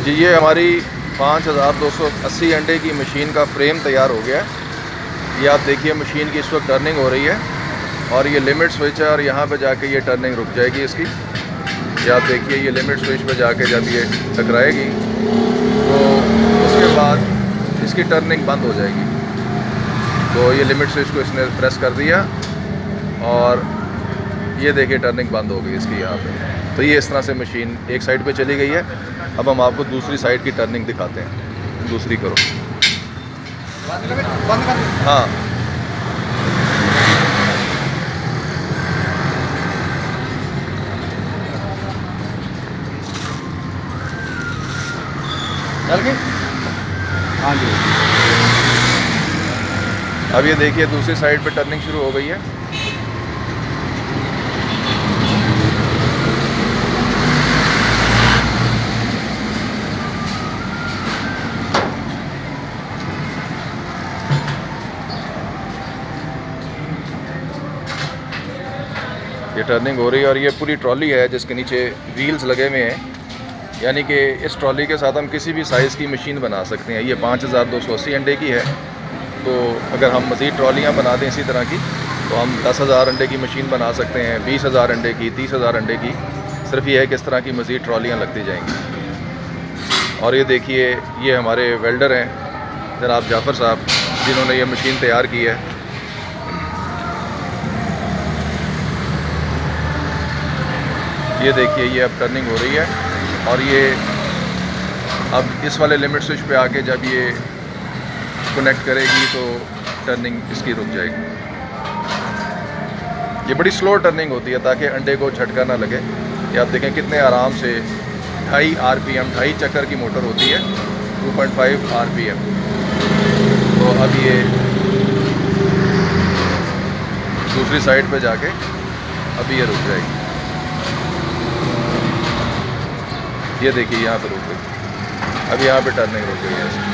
जी ये हमारी 5280 अंडे की मशीन का फ्रेम तैयार हो गया है। ये आप देखिए मशीन की इस वक्त टर्निंग हो रही है और ये लिमिट स्विच है और यहाँ पे जाके ये टर्निंग रुक जाएगी इसकी। ये आप देखिए ये लिमिट स्विच पे जाके जब ये टकराएगी तो उसके बाद इसकी टर्निंग बंद हो जाएगी। तो ये लिमिट स्विच को इसने प्रेस कर दिया और ये देखिए टर्निंग बंद हो गई इसकी यहाँ पे। तो ये इस तरह से मशीन एक साइड पे चली गई है। अब हम आपको दूसरी साइड की टर्निंग दिखाते हैं। दूसरी करो। बंद कर। हाँ चल गई। हाँ जी। अब ये देखिए दूसरी साइड पे टर्निंग शुरू हो गई है। ये टर्निंग हो रही है और ये पूरी ट्रॉली है जिसके नीचे व्हील्स लगे हुए हैं, यानी कि इस ट्रॉली के साथ हम किसी भी साइज़ की मशीन बना सकते हैं। ये 5280 अंडे की है। तो अगर हम मज़ीद ट्रॉलियाँ बना दें इसी तरह की तो हम 10,000 अंडे की मशीन बना सकते हैं, 20,000 अंडे की, 30,000 अंडे की। सिर्फ ये है कि इस तरह की मज़ीद ट्रॉलियाँ लगती जाएंगी। और ये देखिए ये हमारे वेल्डर हैं जनाब जाफ़र साहब, जिन्होंने ये मशीन तैयार की है। ये देखिए ये अब टर्निंग हो रही है और ये अब इस वाले लिमिट स्विच पे आके जब ये कनेक्ट करेगी तो टर्निंग इसकी रुक जाएगी। ये बड़ी स्लो टर्निंग होती है ताकि अंडे को झटका ना लगे। ये आप देखें कितने आराम से 2.5 RPM 2.5 चक्कर की मोटर होती है, 2.5 RPM। तो अब ये दूसरी साइड पे जाके अभी ये रुक जाएगी। ये देखिए यहाँ पे रुक गई। अब यहाँ पे टर्निंग रुक गई है।